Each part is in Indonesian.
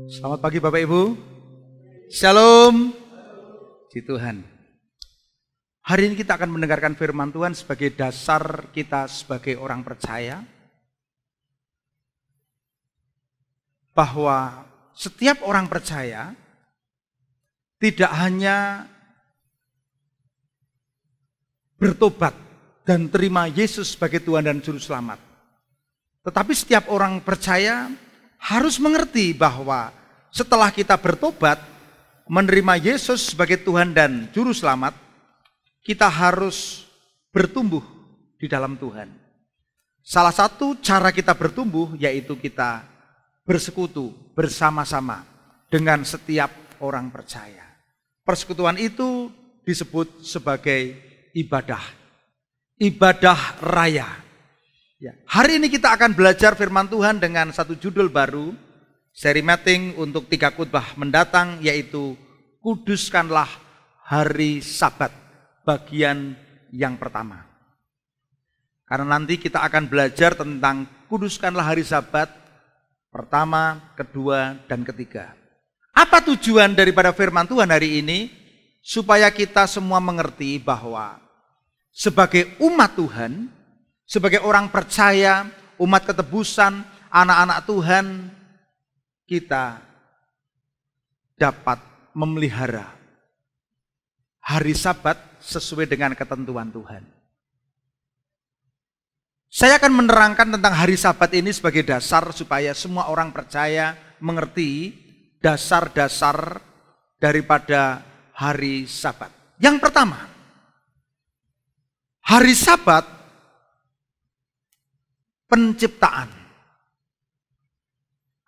Selamat pagi Bapak Ibu. Shalom. Puji Tuhan. Hari ini kita akan mendengarkan firman Tuhan sebagai dasar kita sebagai orang percaya. Bahwa setiap orang percaya tidak hanya bertobat dan terima Yesus sebagai Tuhan dan Juru Selamat. Tetapi setiap orang percaya harus mengerti bahwa setelah kita bertobat, menerima Yesus sebagai Tuhan dan Juru Selamat, kita harus bertumbuh di dalam Tuhan. Salah satu cara kita bertumbuh yaitu kita bersekutu bersama-sama dengan setiap orang percaya. Persekutuan itu disebut sebagai ibadah. Ibadah raya. Ya, hari ini kita akan belajar firman Tuhan dengan satu judul baru, seri meeting untuk 3 khotbah mendatang, yaitu Kuduskanlah Hari Sabat, bagian yang pertama. Karena nanti kita akan belajar tentang kuduskanlah hari Sabat, pertama, kedua, dan ketiga. Apa tujuan daripada firman Tuhan hari ini? Supaya kita semua mengerti bahwa sebagai umat Tuhan, sebagai orang percaya, umat ketebusan, anak-anak Tuhan, kita dapat memelihara hari Sabat sesuai dengan ketentuan Tuhan. Saya akan menerangkan tentang hari Sabat ini sebagai dasar supaya semua orang percaya mengerti dasar-dasar daripada hari Sabat. Yang pertama, hari Sabat penciptaan.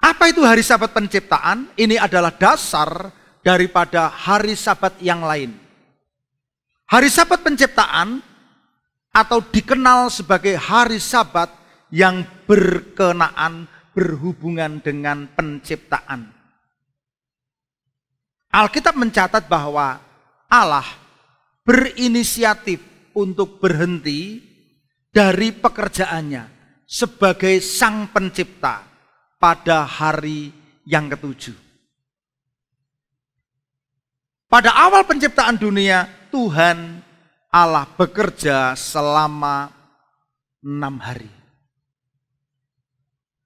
Apa itu hari Sabat penciptaan? Ini adalah dasar daripada hari Sabat yang lain. Hari Sabat penciptaan atau dikenal sebagai hari Sabat yang berkenaan berhubungan dengan penciptaan. Alkitab mencatat bahwa Allah berinisiatif untuk berhenti dari pekerjaannya sebagai sang pencipta pada hari yang ketujuh. Pada awal penciptaan dunia, Tuhan Allah bekerja selama 6 hari.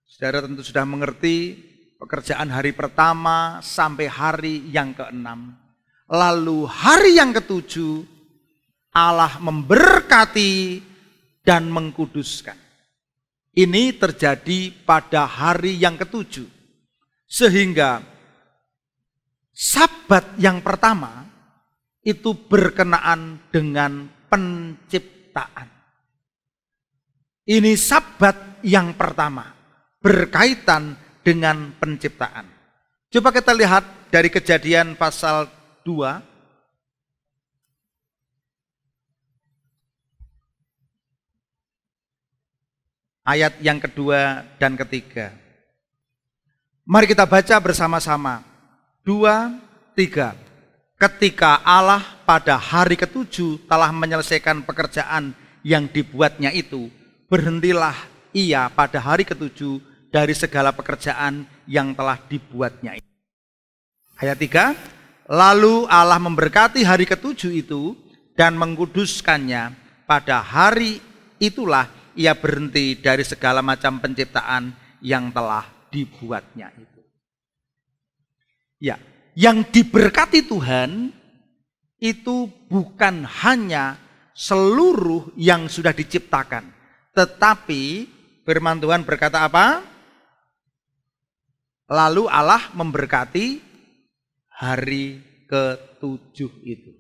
Saudara tentu sudah mengerti pekerjaan hari pertama sampai hari yang ke-6. Lalu hari yang ketujuh, Allah memberkati dan mengkuduskan. Ini terjadi pada hari yang ketujuh. Sehingga Sabat yang pertama itu berkenaan dengan penciptaan. Ini Sabat yang pertama berkaitan dengan penciptaan. Coba kita lihat dari Kejadian pasal 2. Ayat yang kedua dan ketiga. Mari kita baca bersama-sama. 2, 3. Ketika Allah pada hari ketujuh telah menyelesaikan pekerjaan yang dibuatnya itu, berhentilah ia pada hari ketujuh dari segala pekerjaan yang telah dibuatnya itu. Ayat 3. Lalu Allah memberkati hari ketujuh itu dan mengkuduskannya. Pada hari itulah ia berhenti dari segala macam penciptaan yang telah dibuatnya itu. Ya, yang diberkati Tuhan itu bukan hanya seluruh yang sudah diciptakan, tetapi firman Tuhan berkata apa? Lalu Allah memberkati hari ketujuh itu.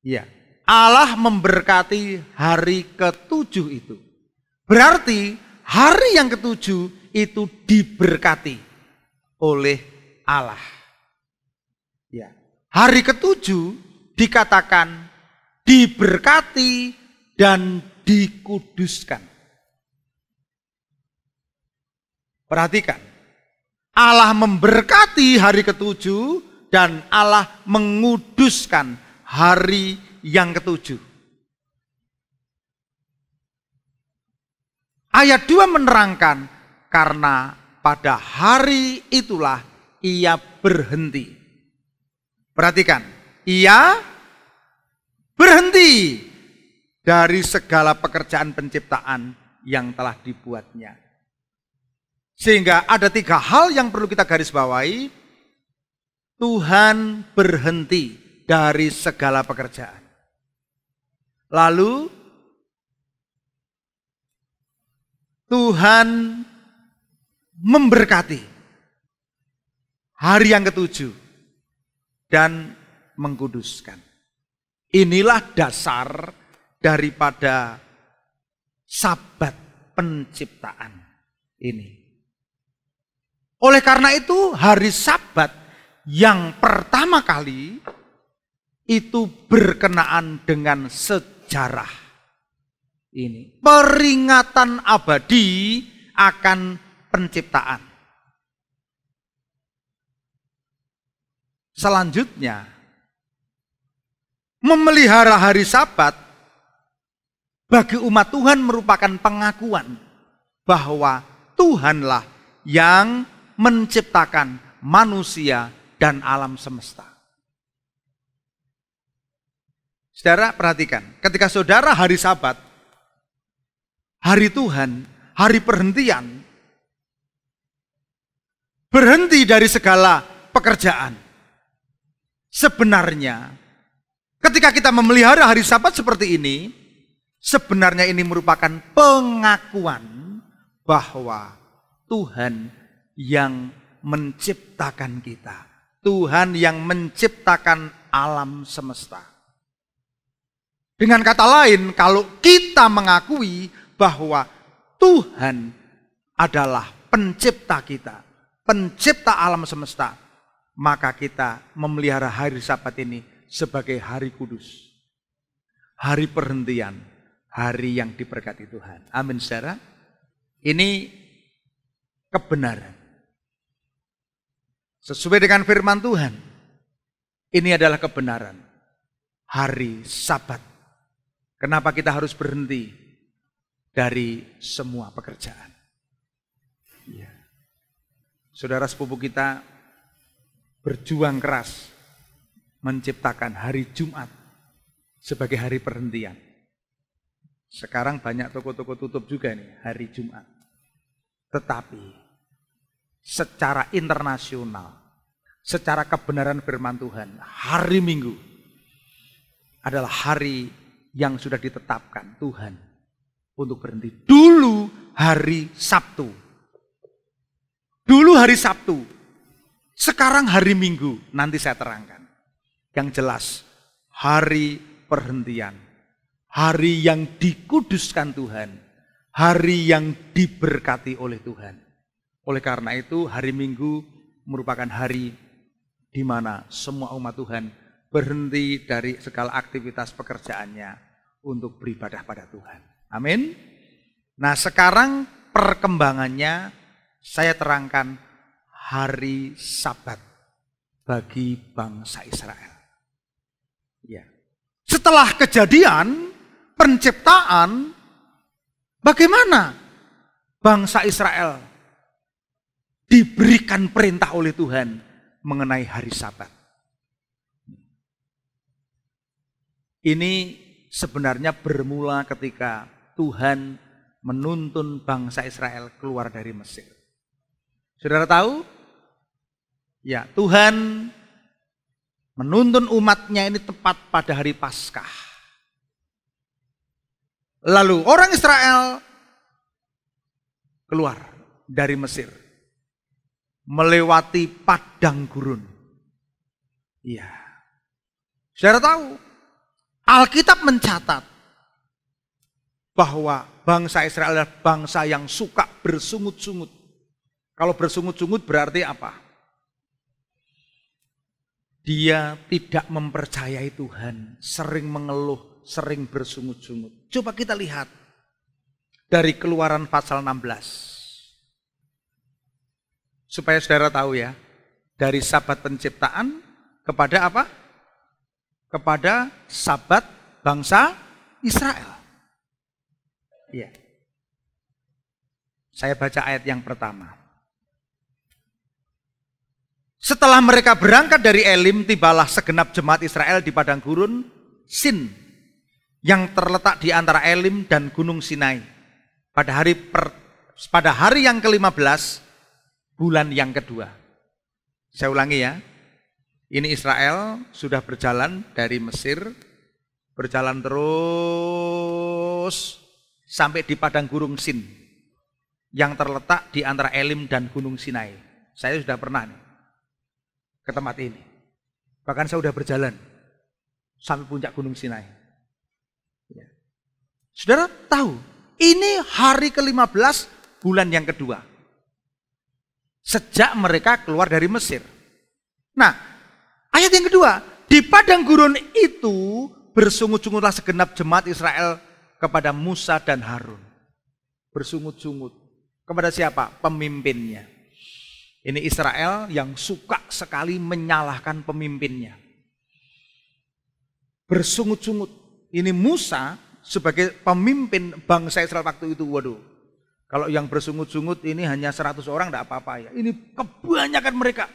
Ya. Allah memberkati hari ketujuh itu. Berarti hari yang ketujuh itu diberkati oleh Allah. Ya. Hari ketujuh dikatakan diberkati dan dikuduskan. Perhatikan. Allah memberkati hari ketujuh dan Allah menguduskan hari yang ketujuh. Ayat 2 menerangkan karena pada hari itulah ia berhenti. Perhatikan, ia berhenti dari segala pekerjaan penciptaan yang telah dibuatnya. Sehingga ada 3 hal yang perlu kita garis bawahi. Tuhan berhenti dari segala pekerjaan. Lalu Tuhan memberkati hari yang ke-7 dan mengkuduskan. Inilah dasar daripada Sabat penciptaan ini. Oleh karena itu, hari Sabat yang pertama kali itu berkenaan dengan sejarah ini. Peringatan abadi akan penciptaan. Selanjutnya, memelihara hari Sabat bagi umat Tuhan merupakan pengakuan bahwa Tuhanlah yang menciptakan manusia dan alam semesta. Saudara perhatikan, ketika saudara hari Sabat, hari Tuhan, hari perhentian, berhenti dari segala pekerjaan. Sebenarnya, ketika kita memelihara hari Sabat seperti ini, sebenarnya ini merupakan pengakuan bahwa Tuhan yang menciptakan kita. Tuhan yang menciptakan alam semesta. Dengan kata lain, kalau kita mengakui bahwa Tuhan adalah pencipta kita, pencipta alam semesta, maka kita memelihara hari Sabat ini sebagai hari kudus. Hari perhentian, hari yang diberkati Tuhan. Amin, saudara. Ini kebenaran. Sesuai dengan firman Tuhan, ini adalah kebenaran. Hari Sabat. Kenapa kita harus berhenti dari semua pekerjaan? Ya. Saudara sepupu kita berjuang keras menciptakan hari Jumat sebagai hari perhentian. Sekarang banyak toko-toko tutup juga nih hari Jumat. Tetapi secara internasional, secara kebenaran firman Tuhan, hari Minggu adalah hari yang sudah ditetapkan Tuhan untuk berhenti. Dulu hari Sabtu. Dulu hari Sabtu. Sekarang hari Minggu. Nanti saya terangkan. Yang jelas, hari perhentian. Hari yang dikuduskan Tuhan. Hari yang diberkati oleh Tuhan. Oleh karena itu, hari Minggu merupakan hari di mana semua umat Tuhan berhenti dari segala aktivitas pekerjaannya untuk beribadah pada Tuhan. Amin. Nah, sekarang perkembangannya saya terangkan hari Sabat bagi bangsa Israel. Ya. Setelah kejadian penciptaan, bagaimana bangsa Israel diberikan perintah oleh Tuhan mengenai hari Sabat? Ini sebenarnya bermula ketika Tuhan menuntun bangsa Israel keluar dari Mesir. Saudara tahu? Ya, Tuhan menuntun umatnya ini tepat pada hari Paskah. Lalu orang Israel keluar dari Mesir, melewati padang gurun. Iya. Saudara tahu? Alkitab mencatat bahwa bangsa Israel adalah bangsa yang suka bersungut-sungut. Kalau bersungut-sungut berarti apa? Dia tidak mempercayai Tuhan, sering mengeluh, sering bersungut-sungut. Coba kita lihat dari Keluaran pasal 16. Supaya saudara tahu ya, dari Sabat penciptaan kepada apa? Kepada Sabat bangsa Israel. Ya. Saya baca ayat yang pertama. Setelah mereka berangkat dari Elim, tibalah segenap jemaat Israel di padang gurun Sin yang terletak di antara Elim dan Gunung Sinai. Pada hari yang ke-15 bulan yang kedua. Saya ulangi ya. Ini Israel sudah berjalan dari Mesir, berjalan terus sampai di padang gurun Sin yang terletak di antara Elim dan Gunung Sinai. Saya sudah pernah nih ke tempat ini. Bahkan saya sudah berjalan sampai puncak Gunung Sinai. Ya. Saudara tahu, ini hari ke-15 bulan yang kedua. Sejak mereka keluar dari Mesir. Nah, ayat yang kedua, di padang gurun itu bersungut-sungutlah segenap jemaat Israel kepada Musa dan Harun. Bersungut-sungut. Kepada siapa? Pemimpinnya. Ini Israel yang suka sekali menyalahkan pemimpinnya. Bersungut-sungut. Ini Musa sebagai pemimpin bangsa Israel waktu itu. Waduh, kalau yang bersungut-sungut ini hanya 100 orang tidak apa-apa ya. Ini kebanyakan mereka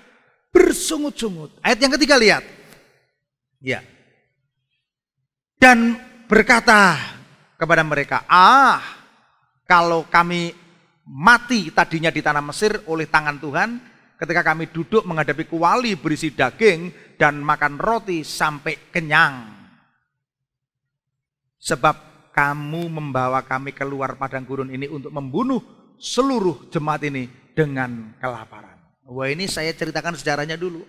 bersungut-sungut. Ayat yang ketiga lihat. Ya. Dan berkata kepada mereka, kalau kami mati tadinya di tanah Mesir oleh tangan Tuhan, ketika kami duduk menghadapi kuali berisi daging dan makan roti sampai kenyang. Sebab kamu membawa kami keluar padang gurun ini untuk membunuh seluruh jemaat ini dengan kelaparan. Wah, ini saya ceritakan sejarahnya dulu.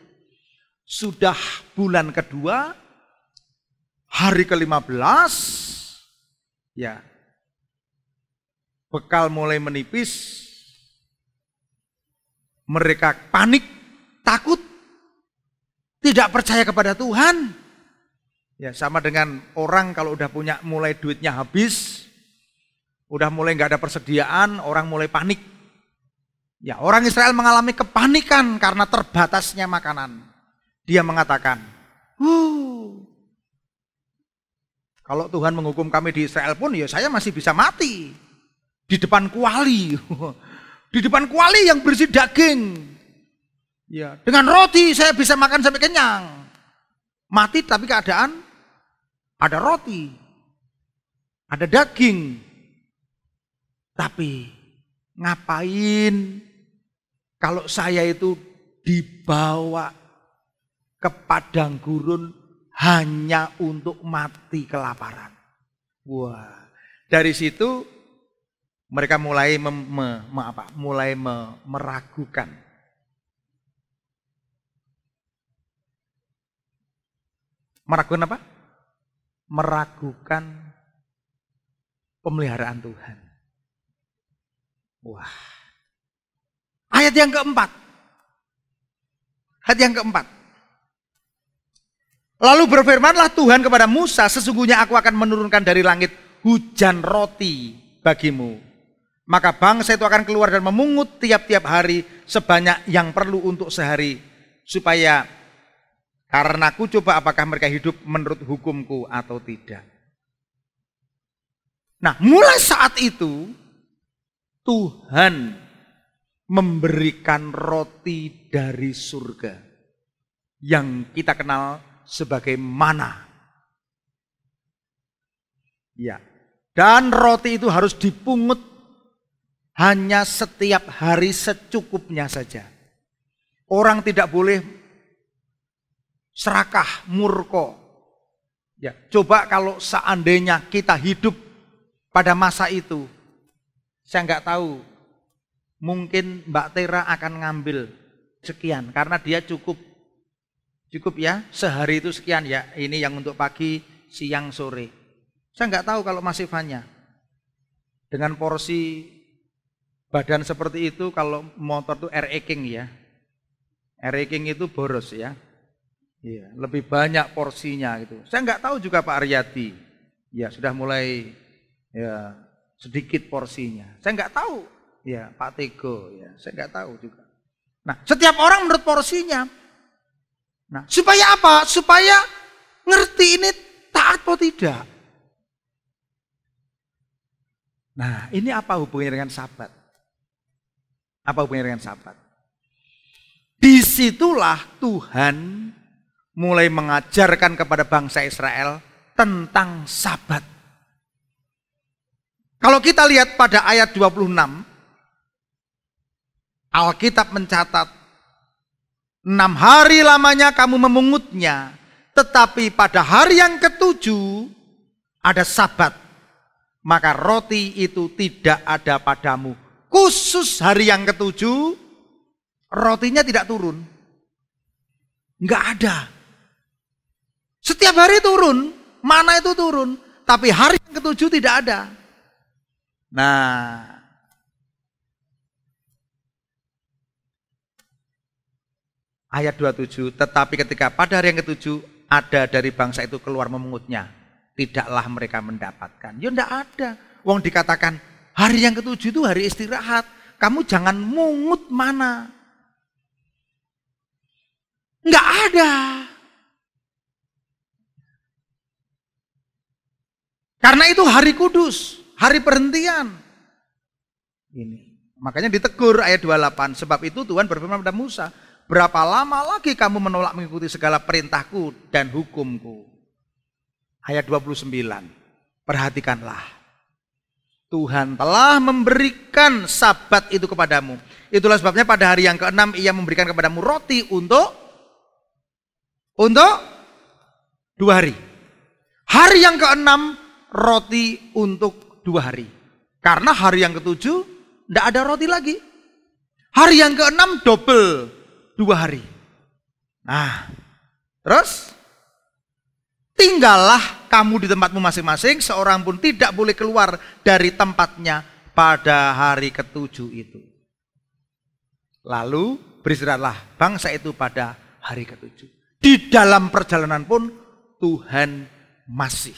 Sudah bulan kedua, hari ke-15, ya, bekal mulai menipis, mereka panik, takut, tidak percaya kepada Tuhan. Ya, sama dengan orang kalau udah punya mulai duitnya habis, udah mulai nggak ada persediaan, orang mulai panik. Ya, orang Israel mengalami kepanikan karena terbatasnya makanan. Dia mengatakan, kalau Tuhan menghukum kami di Israel pun, ya saya masih bisa mati. Di depan kuali. Di depan kuali yang berisi daging. Ya, dengan roti saya bisa makan sampai kenyang. Mati tapi keadaan ada roti. Ada daging. Tapi ngapain kalau saya itu dibawa ke padang gurun hanya untuk mati kelaparan? Wah, dari situ mereka mulai meragukan. Meragukan apa? Meragukan pemeliharaan Tuhan. Wah. Ayat yang keempat. Ayat yang keempat. Lalu berfirmanlah Tuhan kepada Musa, sesungguhnya aku akan menurunkan dari langit hujan roti bagimu. Maka bangsa itu akan keluar dan memungut tiap-tiap hari sebanyak yang perlu untuk sehari. Supaya karena aku coba apakah mereka hidup menurut hukumku atau tidak. Nah, mulai saat itu Tuhan memberikan roti dari surga yang kita kenal sebagai mana. Ya, dan roti itu harus dipungut hanya setiap hari secukupnya saja. Orang tidak boleh serakah, murko. Ya, coba kalau seandainya kita hidup pada masa itu, saya nggak tahu, mungkin Mbak Tera akan ngambil sekian karena dia cukup ya, sehari itu sekian ya. Ini yang untuk pagi, siang, sore. Saya nggak tahu kalau Mas Ivannya dengan porsi badan seperti itu, kalau motor tuh RE King ya. RE King itu boros ya. Iya, lebih banyak porsinya gitu. Saya nggak tahu juga Pak Aryadi. Ya, sudah mulai ya sedikit porsinya. Saya nggak tahu. Ya, Pak Tego ya, saya nggak tahu juga. Nah, setiap orang menurut porsinya. Nah, supaya apa? Supaya ngerti ini taat atau tidak. Nah, ini apa hubungannya dengan Sabat? Apa hubungannya dengan Sabat? Disitulah Tuhan mulai mengajarkan kepada bangsa Israel tentang Sabat. Kalau kita lihat pada ayat 26, Alkitab mencatat, 6 hari lamanya kamu memungutnya, tetapi pada hari yang ketujuh ada Sabat, maka roti itu tidak ada padamu. Khusus hari yang ketujuh, rotinya tidak turun. Enggak ada. Setiap hari turun, mana itu turun, tapi hari yang ketujuh tidak ada. Nah, ayat 27, tetapi ketika pada hari yang ketujuh ada dari bangsa itu keluar memungutnya, tidaklah mereka mendapatkan. Ya enggak ada. Wong dikatakan hari yang ketujuh itu hari istirahat, kamu jangan mungut mana. Enggak ada. Karena itu hari kudus, hari perhentian. Ini. Makanya ditegur ayat 28, sebab itu Tuhan berfirman kepada Musa, berapa lama lagi kamu menolak mengikuti segala perintahku dan hukumku? Ayat 29, perhatikanlah. Tuhan telah memberikan Sabat itu kepadamu. Itulah sebabnya pada hari yang ke-6 ia memberikan kepadamu roti untuk 2 hari. Hari yang ke-6 roti untuk 2 hari. Karena hari yang ke-7 tidak ada roti lagi. Hari yang ke-6 double 2 hari. Nah, terus tinggallah kamu di tempatmu masing-masing, seorang pun tidak boleh keluar dari tempatnya pada hari ke-7 itu. Lalu beristirahatlah bangsa itu pada hari ke-7. Di dalam perjalanan pun Tuhan masih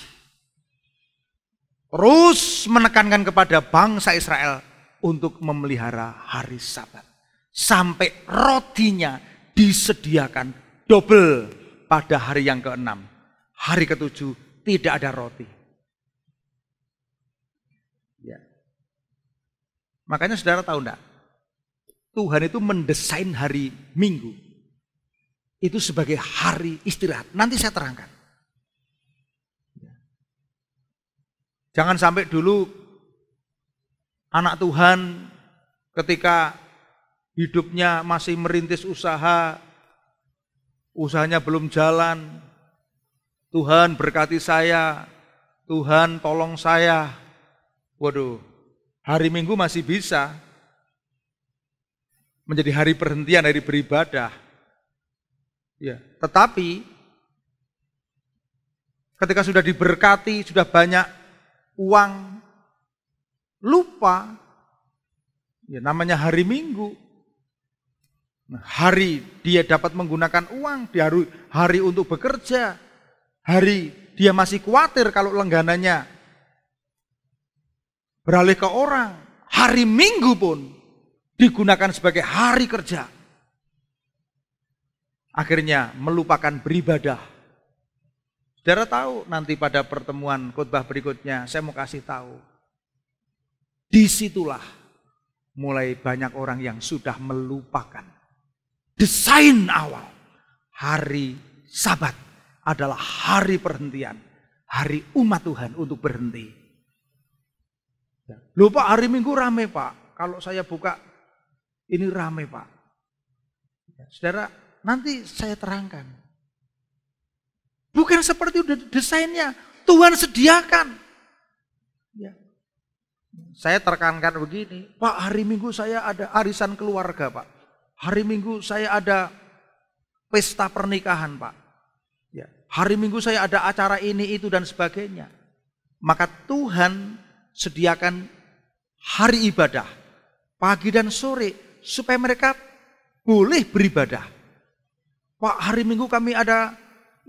terus menekankan kepada bangsa Israel untuk memelihara hari Sabat. Sampai rotinya disediakan double pada hari yang ke-6. Hari ke-7 tidak ada roti. Ya. Makanya saudara tahu enggak? Tuhan itu mendesain hari Minggu itu sebagai hari istirahat. Nanti saya terangkan. Jangan sampai dulu anak Tuhan ketika hidupnya masih merintis usaha, usahanya belum jalan, Tuhan berkati saya, Tuhan tolong saya. Waduh, hari Minggu masih bisa menjadi hari perhentian dari beribadah. Ya, tetapi ketika sudah diberkati, sudah banyak uang, lupa, ya namanya hari Minggu. Nah, hari dia dapat menggunakan uang, di hari untuk bekerja, hari dia masih khawatir kalau langganannya beralih ke orang. Hari Minggu pun digunakan sebagai hari kerja. Akhirnya melupakan beribadah. Saudara tahu nanti pada pertemuan khotbah berikutnya saya mau kasih tahu. Disitulah mulai banyak orang yang sudah melupakan desain awal. Hari Sabat adalah hari perhentian, hari umat Tuhan untuk berhenti. Loh Pak, hari Minggu rame Pak. Kalau saya buka ini rame Pak. Saudara, nanti saya terangkan. Bukan seperti itu desainnya. Tuhan sediakan. Ya. Saya tekankan begini, Pak, hari Minggu saya ada arisan keluarga Pak. Hari Minggu saya ada pesta pernikahan Pak. Ya. Hari Minggu saya ada acara ini, itu dan sebagainya. Maka Tuhan sediakan hari ibadah, pagi dan sore, supaya mereka boleh beribadah. Pak, hari Minggu kami ada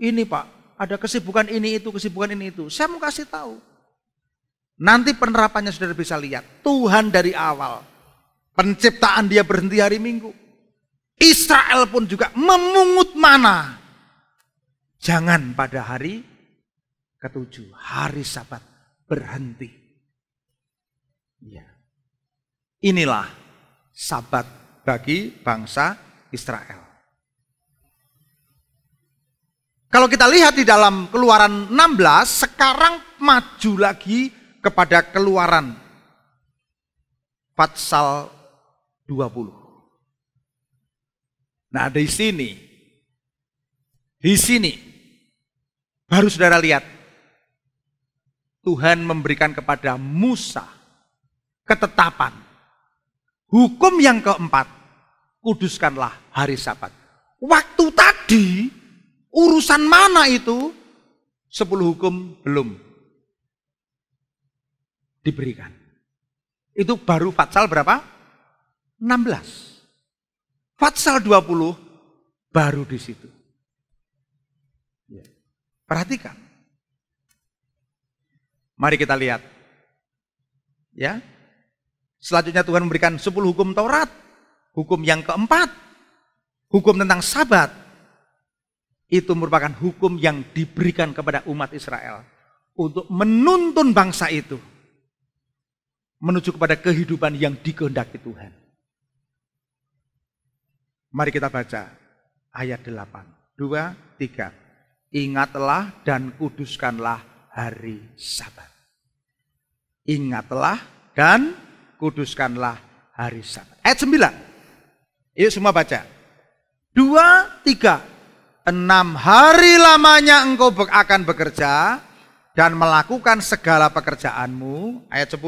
ini Pak, ada kesibukan ini itu, kesibukan ini itu. Saya mau kasih tahu. Nanti penerapannya saudara bisa lihat. Tuhan dari awal, penciptaan dia berhenti hari Minggu. Israel pun juga memungut mana. Jangan pada hari ke-7, hari Sabat berhenti. Ya. Inilah Sabat bagi bangsa Israel. Kalau kita lihat di dalam Keluaran 16, sekarang maju lagi kepada Keluaran pasal 20. Nah, di sini baru saudara lihat Tuhan memberikan kepada Musa ketetapan. Hukum yang keempat, kuduskanlah hari Sabat. Waktu tadi urusan mana itu? 10 hukum belum diberikan. Itu baru Fatsal berapa? 16. Fatsal 20 baru di situ. Perhatikan. Mari kita lihat. Ya. Selanjutnya Tuhan memberikan 10 hukum Taurat. Hukum yang keempat, hukum tentang Sabat. Itu merupakan hukum yang diberikan kepada umat Israel untuk menuntun bangsa itu menuju kepada kehidupan yang dikehendaki Tuhan. Mari kita baca ayat 8. 2, 3. Ingatlah dan kuduskanlah hari Sabat. Ingatlah dan kuduskanlah hari Sabat. Ayat 9. Yuk semua baca. 2, 3. 6 hari lamanya engkau akan bekerja dan melakukan segala pekerjaanmu. Ayat 10.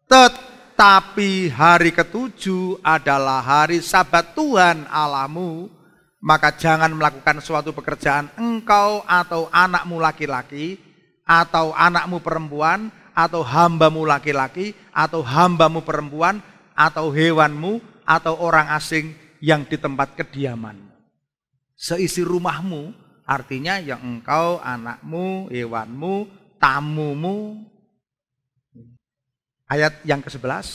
Tetapi hari ke-7 adalah hari Sabat Tuhan Allahmu. Maka jangan melakukan suatu pekerjaan engkau atau anakmu laki-laki, atau anakmu perempuan, atau hambamu laki-laki, atau hambamu perempuan, atau hewanmu, atau orang asing yang di tempat kediamanmu. Seisi rumahmu, artinya yang engkau, anakmu, hewanmu, tamumu. Ayat yang ke-11.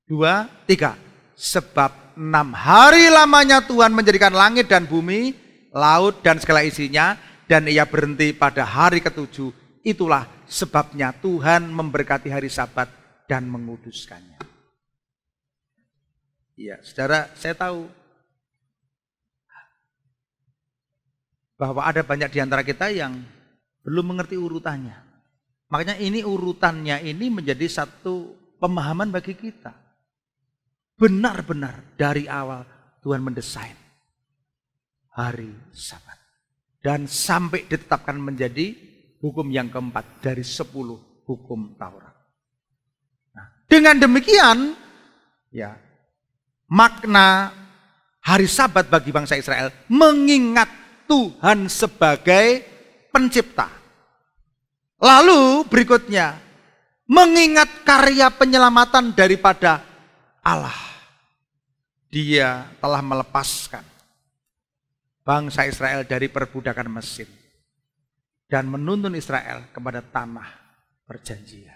2, 3. Sebab 6 hari lamanya Tuhan menjadikan langit dan bumi, laut dan segala isinya, dan ia berhenti pada hari ke-7. Itulah sebabnya Tuhan memberkati hari Sabat dan menguduskannya. Ya, saudara, saya tahu bahwa ada banyak di antara kita yang belum mengerti urutannya. Makanya ini urutannya ini menjadi satu pemahaman bagi kita. Benar-benar dari awal Tuhan mendesain hari Sabat. Dan sampai ditetapkan menjadi hukum yang keempat dari 10 hukum Taurat. Nah, dengan demikian, ya, makna hari Sabat bagi bangsa Israel mengingat Tuhan sebagai pencipta. Lalu berikutnya, mengingat karya penyelamatan daripada Allah. Dia telah melepaskan bangsa Israel dari perbudakan Mesir dan menuntun Israel kepada tanah perjanjian.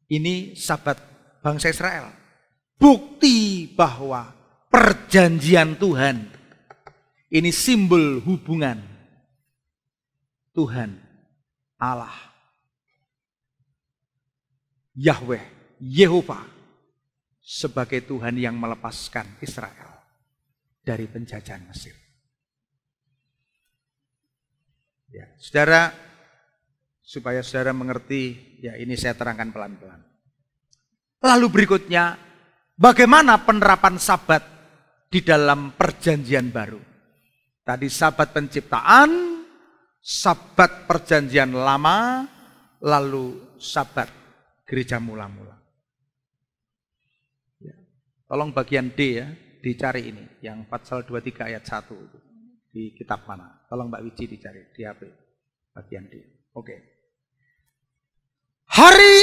Ini Sabat bangsa Israel. Bukti bahwa perjanjian Tuhan ini simbol hubungan Tuhan Allah Yahweh Yehova sebagai Tuhan yang melepaskan Israel dari penjajahan Mesir. Ya, saudara, supaya saudara mengerti, ya ini saya terangkan pelan-pelan. Lalu berikutnya, bagaimana penerapan Sabat di dalam perjanjian baru? Tadi Sabat penciptaan, Sabat perjanjian lama, lalu Sabat gereja mula-mula. Ya. Tolong bagian D ya, dicari ini. Yang Fatsal 23 ayat 1 itu. Di kitab mana? Tolong Mbak Wiji dicari di HP. Bagian D. Oke. Hari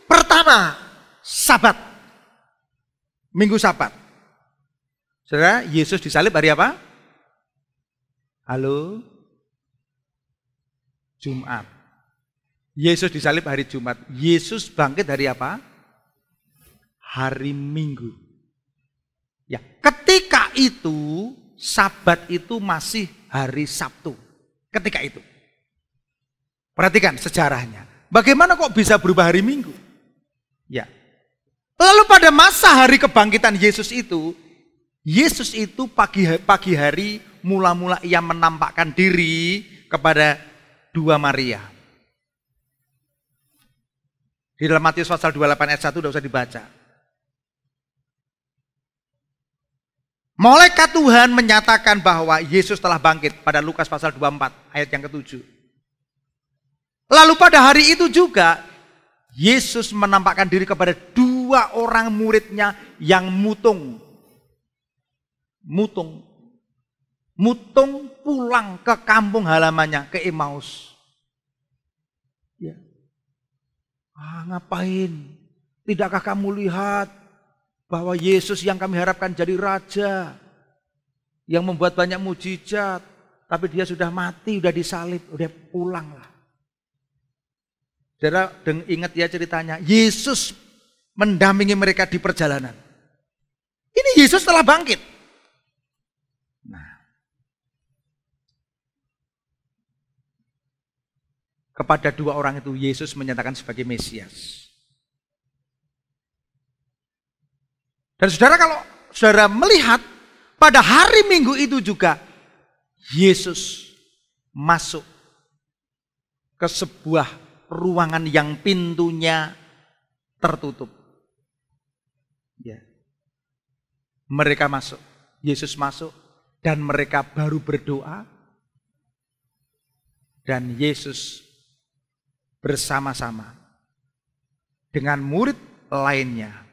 pertama Sabat. Minggu Sabat. Saudara, Yesus disalib hari apa? Halo? Jumat. Yesus disalib hari Jumat. Yesus bangkit hari apa? Hari Minggu. Ya, ketika itu Sabat itu masih hari Sabtu. Ketika itu. Perhatikan sejarahnya. Bagaimana kok bisa berubah hari Minggu? Ya. Lalu pada masa hari kebangkitan Yesus itu pagi hari mula-mula ia menampakkan diri kepada dua Maria. Di dalam Matius pasal 28 ayat 1 sudah usah dibaca. Malaikat Tuhan menyatakan bahwa Yesus telah bangkit pada Lukas pasal 24 ayat yang ke-7. Lalu pada hari itu juga Yesus menampakkan diri kepada dua orang muridnya yang mutung pulang ke kampung halamannya, ke Emmaus. Ya. Ngapain? Tidakkah kamu lihat bahwa Yesus yang kami harapkan jadi raja, yang membuat banyak mujizat, tapi dia sudah mati, sudah disalib, udah pulanglah. Saudara, ingat ya ceritanya, Yesus mendampingi mereka di perjalanan. Ini Yesus telah bangkit. Nah, kepada dua orang itu Yesus menyatakan sebagai Mesias. Dan saudara, kalau saudara melihat pada hari Minggu itu juga Yesus masuk ke sebuah ruangan yang pintunya tertutup. Ya. Mereka masuk, Yesus masuk, dan mereka baru berdoa, dan Yesus bersama-sama dengan murid lainnya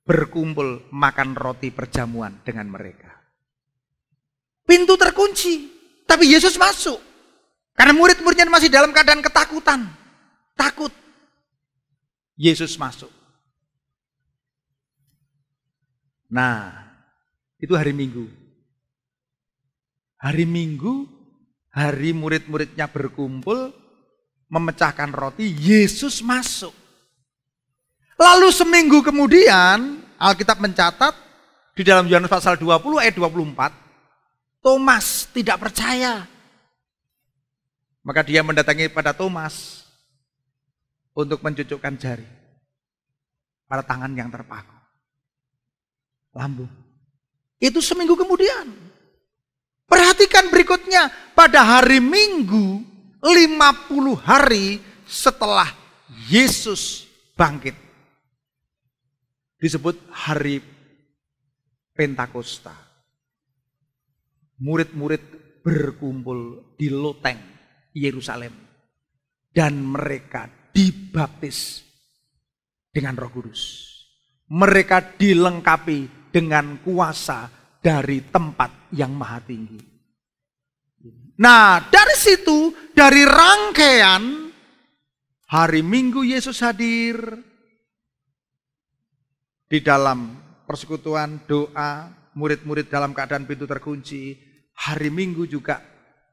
berkumpul makan roti perjamuan dengan mereka. Pintu terkunci, tapi Yesus masuk. Karena murid-muridnya masih dalam keadaan ketakutan. Takut. Yesus masuk. Nah, itu hari Minggu. Hari Minggu, hari murid-muridnya berkumpul, memecahkan roti, Yesus masuk. Lalu seminggu kemudian, Alkitab mencatat di dalam Yohanes pasal 20 ayat 24, Thomas tidak percaya. Maka dia mendatangi pada Thomas untuk mencucukkan jari pada tangan yang terpaku, lambung. Itu seminggu kemudian. Perhatikan berikutnya, pada hari Minggu 50 hari setelah Yesus bangkit. Disebut hari Pentakosta. Murid-murid berkumpul di loteng Yerusalem. Dan mereka dibaptis dengan Roh Kudus. Mereka dilengkapi dengan kuasa dari tempat yang maha tinggi. Nah, dari situ, dari rangkaian hari Minggu Yesus hadir di dalam persekutuan doa, murid-murid dalam keadaan pintu terkunci. Hari Minggu juga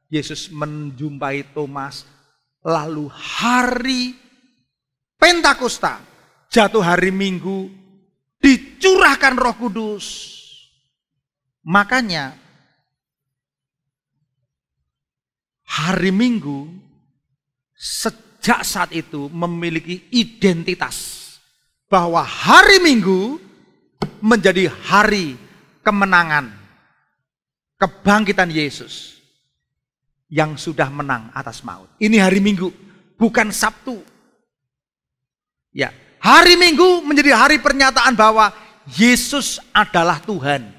Yesus menjumpai Thomas. Lalu hari Pentakosta, jatuh hari Minggu, dicurahkan Roh Kudus. Makanya hari Minggu sejak saat itu memiliki identitas bahwa hari Minggu menjadi hari kemenangan, kebangkitan Yesus yang sudah menang atas maut. Ini hari Minggu, bukan Sabtu. Ya, hari Minggu menjadi hari pernyataan bahwa Yesus adalah Tuhan.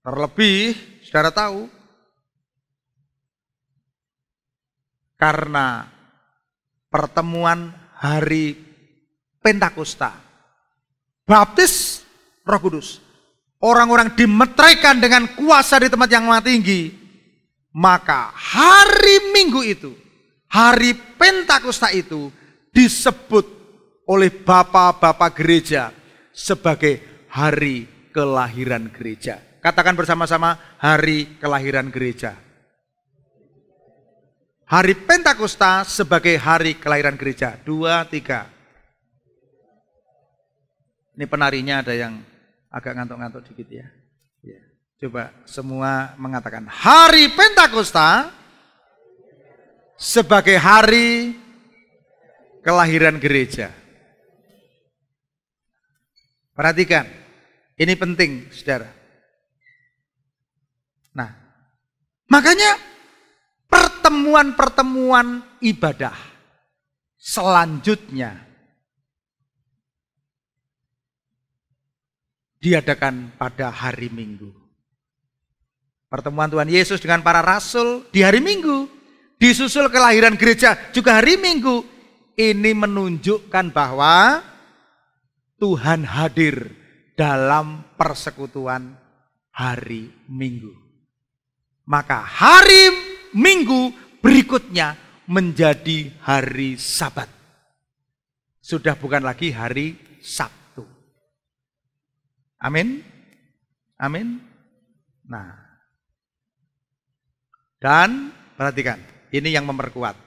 Terlebih, saudara tahu, karena pertemuan hari Pentakosta, baptis Roh Kudus, orang-orang dimeteraikan dengan kuasa di tempat yang maha tinggi, maka hari Minggu itu, hari Pentakosta itu disebut oleh bapak-bapak gereja sebagai hari kelahiran gereja. Katakan bersama-sama, hari kelahiran gereja. Hari Pentakosta sebagai hari kelahiran gereja. 2, 3. Ini penarinya ada yang agak ngantuk-ngantuk dikit ya. Coba semua mengatakan hari Pentakosta sebagai hari kelahiran gereja. Perhatikan, ini penting, saudara. Nah, makanya pertemuan-pertemuan ibadah selanjutnya diadakan pada hari Minggu. Pertemuan Tuhan Yesus dengan para rasul di hari Minggu, disusul kelahiran gereja juga hari Minggu. Ini menunjukkan bahwa Tuhan hadir dalam persekutuan hari Minggu. Maka hari Minggu berikutnya menjadi hari Sabat. Sudah bukan lagi hari Sabtu. Amin. Amin. Nah, dan perhatikan, ini yang memperkuat.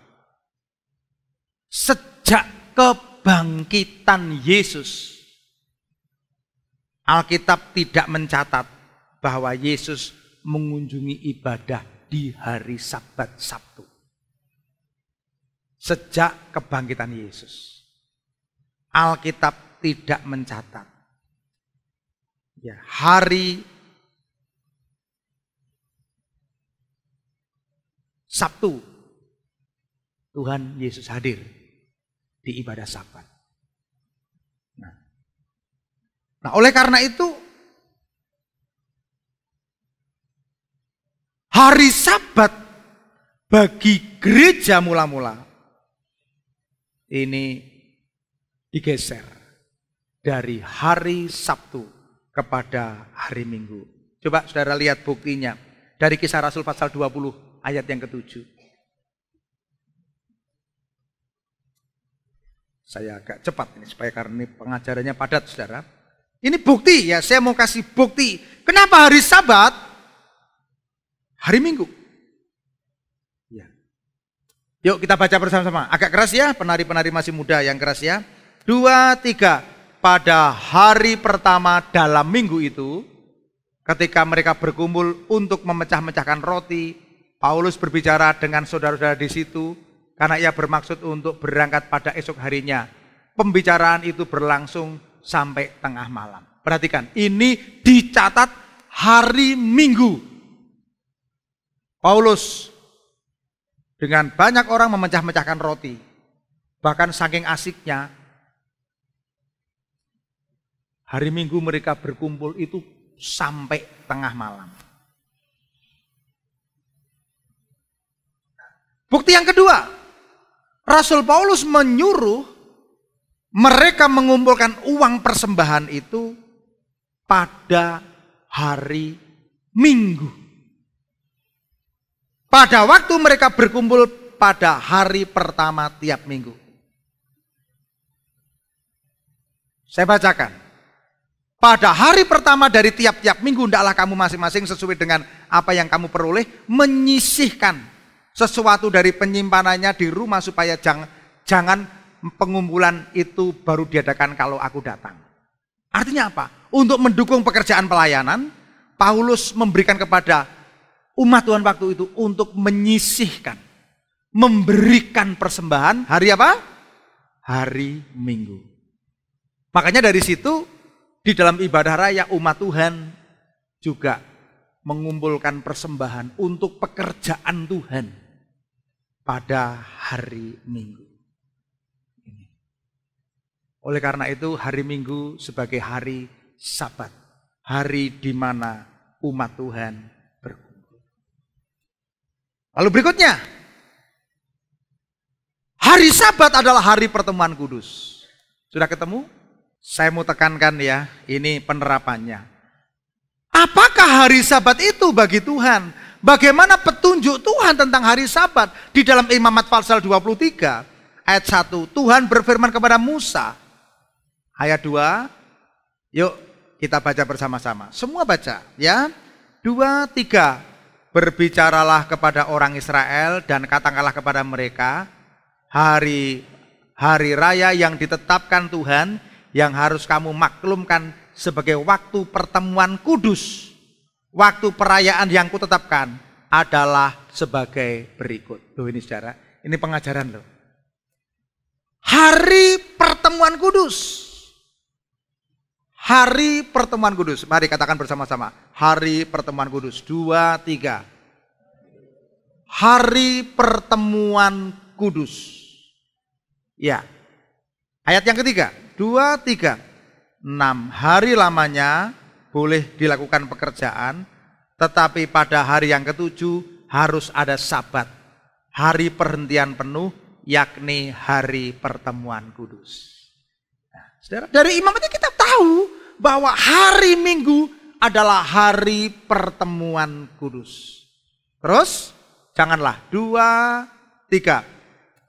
Sejak kebangkitan Yesus, Alkitab tidak mencatat bahwa Yesus mengunjungi ibadah di hari Sabat Sabtu. Sejak kebangkitan Yesus, Alkitab tidak mencatat. Ya, hari Sabtu Tuhan Yesus hadir di ibadah Sabat. Nah, oleh karena itu hari Sabat bagi gereja mula-mula ini digeser dari hari Sabtu kepada hari Minggu. Coba saudara lihat buktinya dari Kisah Rasul pasal 20 ayat yang ke-7. Saya agak cepat ini supaya karena ini pengajarannya padat, saudara. Ini bukti ya, saya mau kasih bukti. Kenapa hari Sabat? Hari Minggu. Ya. Yuk kita baca bersama-sama. Agak keras ya, penari-penari masih muda yang keras ya. 2, 3. Pada hari pertama dalam minggu itu, ketika mereka berkumpul untuk memecah-mecahkan roti, Paulus berbicara dengan saudara-saudara di situ karena ia bermaksud untuk berangkat pada esok harinya. Pembicaraan itu berlangsung sampai tengah malam. Perhatikan, ini dicatat hari Minggu. Paulus dengan banyak orang memecah-mecahkan roti. Bahkan saking asiknya, hari Minggu mereka berkumpul itu sampai tengah malam. Bukti yang kedua, Rasul Paulus menyuruh mereka mengumpulkan uang persembahan itu pada hari Minggu. Pada waktu mereka berkumpul pada hari pertama tiap minggu. Saya bacakan. Pada hari pertama dari tiap-tiap minggu, hendaklah kamu masing-masing sesuai dengan apa yang kamu peroleh, menyisihkan sesuatu dari penyimpanannya di rumah supaya jangan pengumpulan itu baru diadakan kalau aku datang. Artinya apa? Untuk mendukung pekerjaan pelayanan, Paulus memberikan kepada umat Tuhan waktu itu untuk menyisihkan, memberikan persembahan hari apa? Hari Minggu. Makanya dari situ di dalam ibadah raya umat Tuhan juga mengumpulkan persembahan untuk pekerjaan Tuhan pada hari Minggu. Oleh karena itu hari Minggu sebagai hari Sabat, hari di mana umat Tuhan berkumpul. Lalu berikutnya, hari Sabat adalah hari pertemuan kudus. Sudah ketemu? Saya mau tekankan ya, ini penerapannya. Apakah hari Sabat itu bagi Tuhan? Bagaimana petunjuk Tuhan tentang hari Sabat? Di dalam Imamat pasal 23 ayat 1, Tuhan berfirman kepada Musa. Ayat 2, yuk kita baca bersama-sama. Semua baca ya. 2, 3. Berbicaralah kepada orang Israel dan katakanlah kepada mereka, hari raya yang ditetapkan Tuhan, yang harus kamu maklumkan sebagai waktu pertemuan kudus. Waktu perayaan yang kutetapkan adalah sebagai berikut. Loh ini saudara, ini pengajaran loh. Hari pertemuan kudus. Hari pertemuan kudus. Mari katakan bersama-sama. Hari pertemuan kudus. 2, 3. Hari pertemuan kudus. Ya. Ayat yang ketiga. 2, 3. 6 hari lamanya boleh dilakukan pekerjaan. Tetapi pada hari yang ketujuh harus ada sabat. Hari perhentian penuh, yakni hari pertemuan kudus. Nah, saudara, dari imam ini kita tahu bahwa hari Minggu adalah hari pertemuan kudus. Terus, janganlah 2, 3.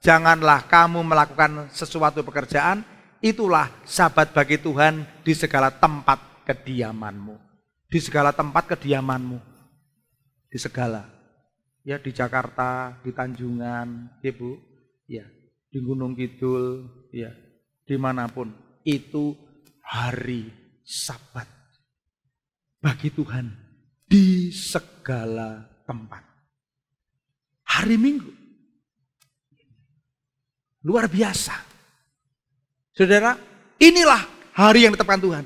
Janganlah kamu melakukan sesuatu pekerjaan, itulah sabat bagi Tuhan di segala tempat kediamanmu. Di segala tempat kediamanmu. Di segala. Ya, di Jakarta, di Tanjungan, ya Bu. Ya, di Gunung Kidul, ya, dimanapun. Itu hari Sabat bagi Tuhan di segala tempat. Hari Minggu. Luar biasa. Saudara, inilah hari yang ditetapkan Tuhan.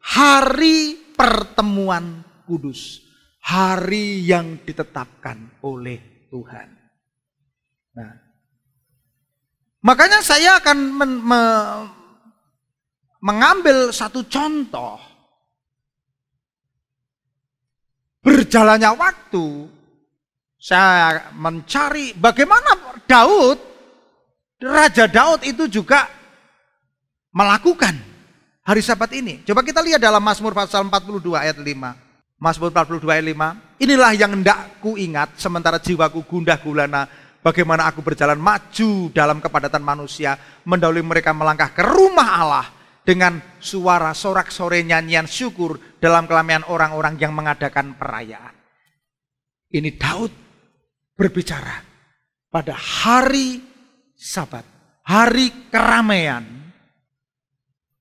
Hari pertemuan kudus. Hari yang ditetapkan oleh Tuhan. Nah, makanya saya akan mengambil satu contoh. Berjalannya waktu, saya mencari bagaimana Daud, Raja Daud itu juga melakukan hari Sabat ini. Coba kita lihat dalam Mazmur pasal 42 ayat 5. Mazmur 42 ayat 5. Inilah yang hendak ku ingat sementara jiwaku gundah gulana. Bagaimana aku berjalan maju dalam kepadatan manusia, mendahului mereka melangkah ke rumah Allah. Dengan suara sorak-sorai nyanyian syukur dalam keramaian orang-orang yang mengadakan perayaan. Ini Daud berbicara pada hari Sabat, hari keramaian.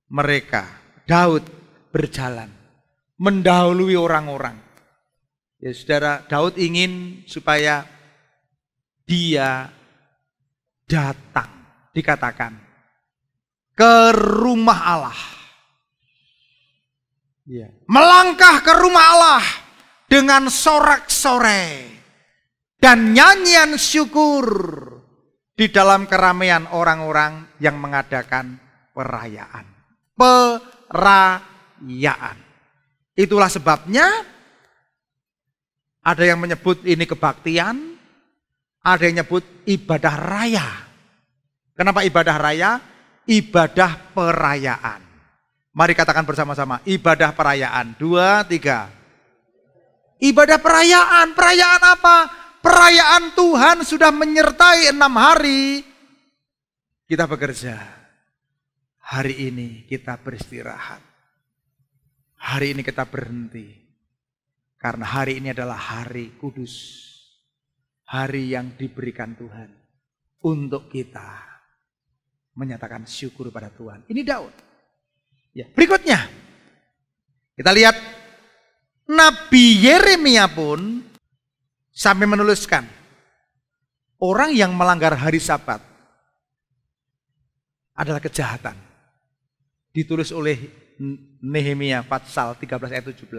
Mereka, Daud berjalan, mendahului orang-orang. Ya saudara, Daud ingin supaya dia datang, dikatakan, ke rumah Allah. Ya. Melangkah ke rumah Allah dengan sorak-sorai dan nyanyian syukur di dalam keramaian orang-orang yang mengadakan perayaan. Perayaan. Itulah sebabnya ada yang menyebut ini kebaktian, ada yang menyebut ibadah raya. Kenapa ibadah raya? Ibadah perayaan. Mari katakan bersama-sama, ibadah perayaan. 2, 3. Ibadah perayaan. Perayaan apa? Perayaan Tuhan sudah menyertai 6 hari. Kita bekerja. Hari ini kita beristirahat. Hari ini kita berhenti. Karena hari ini adalah hari kudus. Hari yang diberikan Tuhan untuk kita menyatakan syukur pada Tuhan. Ini Daud. Ya, berikutnya kita lihat Nabi Yeremia pun sampai menuliskan orang yang melanggar hari Sabat adalah kejahatan. Ditulis oleh Nehemia pasal 13 ayat 17.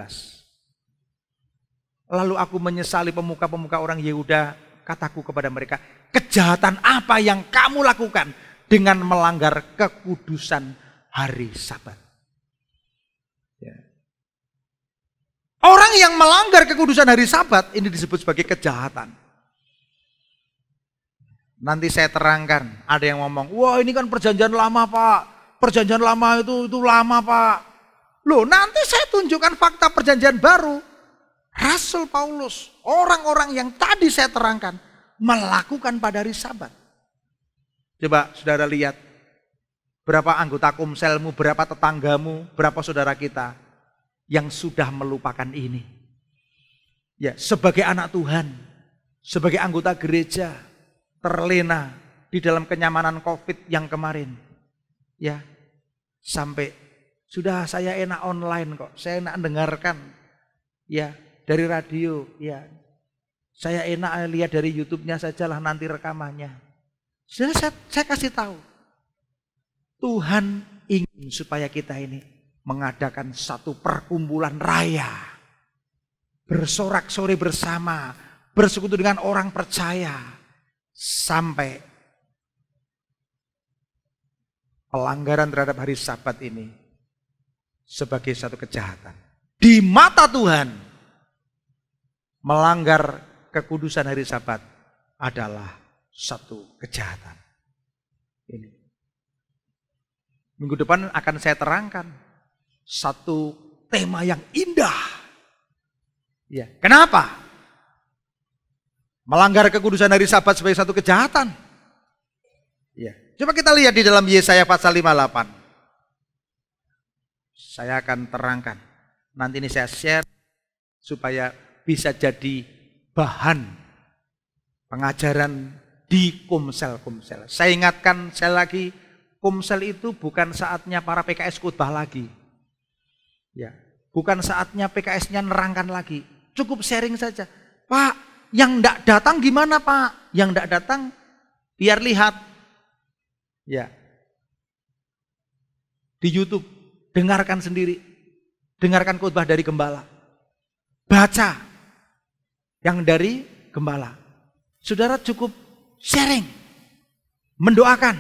Lalu aku menyesali pemuka-pemuka orang Yehuda, kataku kepada mereka, kejahatan apa yang kamu lakukan dengan melanggar kekudusan hari Sabat. Ya. Orang yang melanggar kekudusan hari Sabat ini disebut sebagai kejahatan. Nanti saya terangkan, ada yang ngomong, wah ini kan perjanjian lama Pak, perjanjian lama itu lama Pak. Loh nanti saya tunjukkan fakta perjanjian baru. Rasul Paulus, orang-orang yang tadi saya terangkan, melakukan pada hari Sabat. Coba saudara lihat, berapa anggota komselmu, berapa tetanggamu, berapa saudara kita yang sudah melupakan ini. Ya, sebagai anak Tuhan, sebagai anggota gereja, terlena di dalam kenyamanan COVID yang kemarin. Ya, sampai sudah saya enak online kok, saya enak dengarkan. Ya, dari radio, ya. Saya enak lihat dari YouTube-nya sajalah nanti rekamannya. Saya kasih tahu, Tuhan ingin supaya kita ini mengadakan satu perkumpulan raya, bersorak-sorai bersama, bersekutu dengan orang percaya, sampai pelanggaran terhadap hari Sabat ini sebagai satu kejahatan. Di mata Tuhan, melanggar kekudusan hari Sabat adalah satu kejahatan. Ini. Minggu depan akan saya terangkan satu tema yang indah. Ya, kenapa? Melanggar kekudusan hari Sabat sebagai satu kejahatan. Ya, coba kita lihat di dalam Yesaya pasal 58. Saya akan terangkan. Nanti ini saya share supaya bisa jadi bahan pengajaran di Komsel-Komsel. Saya ingatkan sekali lagi, Komsel itu bukan saatnya para PKS khotbah lagi. Ya, bukan saatnya PKS-nya nerangkan lagi. Cukup sharing saja. Pak, yang enggak datang gimana Pak? Yang enggak datang biar lihat. Ya. Di YouTube dengarkan sendiri. Dengarkan khotbah dari gembala. Baca yang dari gembala. Saudara cukup sharing, mendoakan.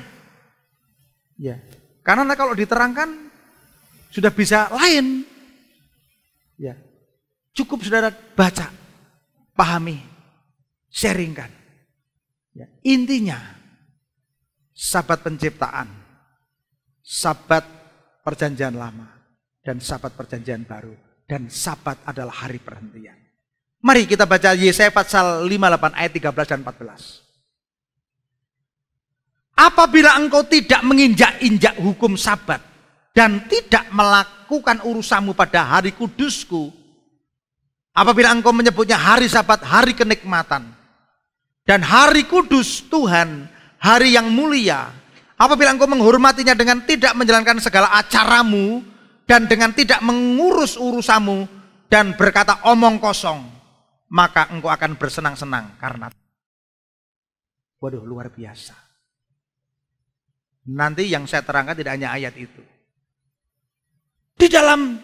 Ya. Karena kalau diterangkan sudah bisa lain. Ya. Cukup saudara baca, pahami, sharingkan. Ya. Intinya Sabat penciptaan, Sabat perjanjian lama, dan Sabat perjanjian baru. Dan Sabat adalah hari perhentian. Mari kita baca Yesaya pasal 58 ayat 13 dan 14. Apabila engkau tidak menginjak-injak hukum Sabat dan tidak melakukan urusanmu pada hari kudusku, apabila engkau menyebutnya hari Sabat, hari kenikmatan, dan hari kudus Tuhan, hari yang mulia, apabila engkau menghormatinya dengan tidak menjalankan segala acaramu dan dengan tidak mengurus urusanmu dan berkata omong kosong, maka engkau akan bersenang-senang karena. Waduh, luar biasa. Nanti yang saya terangkan tidak hanya ayat itu. Di dalam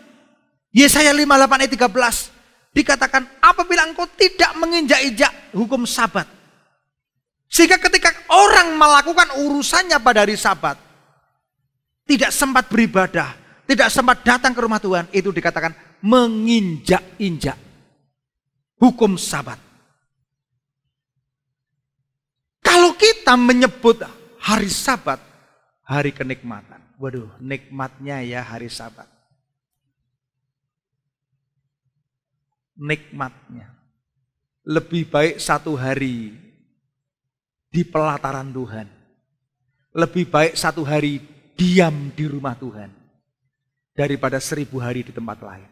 Yesaya 58 ayat 13 dikatakan apabila engkau tidak menginjak-injak hukum Sabat. Sehingga ketika orang melakukan urusannya pada hari Sabat, tidak sempat beribadah, tidak sempat datang ke rumah Tuhan, itu dikatakan menginjak-injak hukum Sabat. Kalau kita menyebut hari Sabat, hari kenikmatan. Waduh, nikmatnya ya hari Sabat. Nikmatnya. Lebih baik satu hari di pelataran Tuhan. Lebih baik satu hari diam di rumah Tuhan daripada 1000 hari di tempat lain.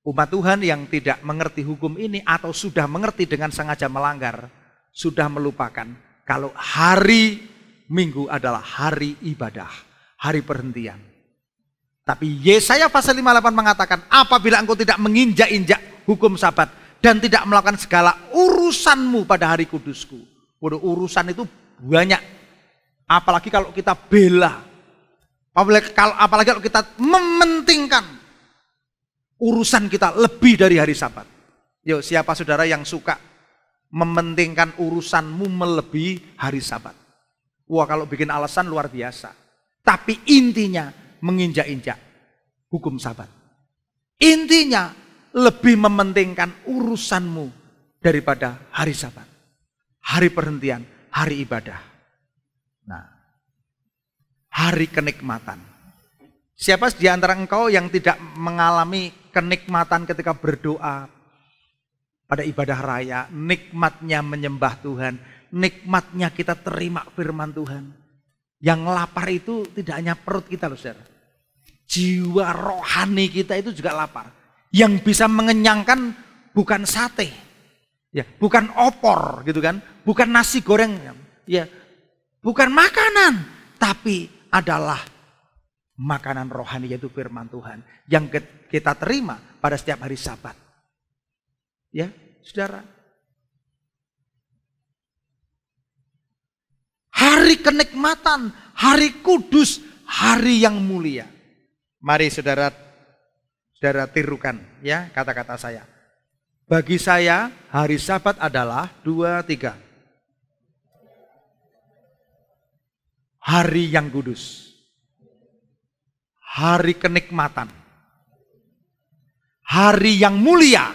Umat Tuhan yang tidak mengerti hukum ini atau sudah mengerti dengan sengaja melanggar, sudah melupakan kalau hari Minggu adalah hari ibadah, hari perhentian. Tapi Yesaya pasal 58 mengatakan, apabila engkau tidak menginjak-injak hukum Sabat dan tidak melakukan segala urusanmu pada hari kudusku. Waduh, urusan itu banyak. Apalagi kalau kita bela. Apalagi kalau kita mementingkan urusan kita lebih dari hari Sabat. Yuk, siapa saudara yang suka mementingkan urusanmu melebihi hari Sabat? Wah, kalau bikin alasan luar biasa. Tapi intinya menginjak-injak hukum Sabat. Intinya lebih mementingkan urusanmu daripada hari Sabat. Hari perhentian, hari ibadah. Nah, hari kenikmatan. Siapa di antara engkau yang tidak mengalami kenikmatan ketika berdoa pada ibadah raya, nikmatnya menyembah Tuhan, nikmatnya kita terima firman Tuhan. Yang lapar itu tidak hanya perut kita loh, saudara. Jiwa rohani kita itu juga lapar. Yang bisa mengenyangkan bukan sate, ya, bukan opor gitu kan, bukan nasi goreng, ya, bukan makanan, tapi adalah makanan rohani yaitu firman Tuhan yang kita terima pada setiap hari Sabat. Ya, saudara. Hari kenikmatan, hari kudus, hari yang mulia. Mari saudara tirukan ya kata-kata saya. Bagi saya hari Sabat adalah 2, 3. Hari yang kudus. Hari kenikmatan. Hari yang mulia.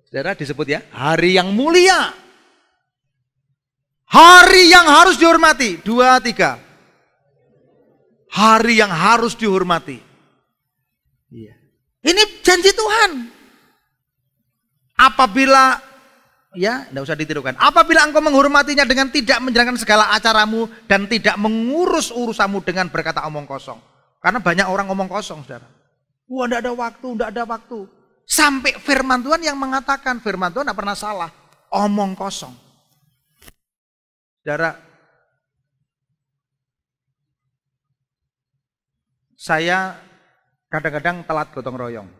Saudara disebut ya, hari yang mulia. Hari yang harus dihormati. 2, 3. Hari yang harus dihormati. Iya. Ini janji Tuhan. Apabila, ya tidak usah ditirukan. Apabila engkau menghormatinya dengan tidak menjalankan segala acaramu dan tidak mengurus urusamu dengan berkata omong kosong. Karena banyak orang omong kosong, saudara. Wah, tidak ada waktu, tidak ada waktu. Sampai firman Tuhan yang mengatakan, firman Tuhan tidak pernah salah. Omong kosong. Saudara, saya kadang-kadang telat gotong royong.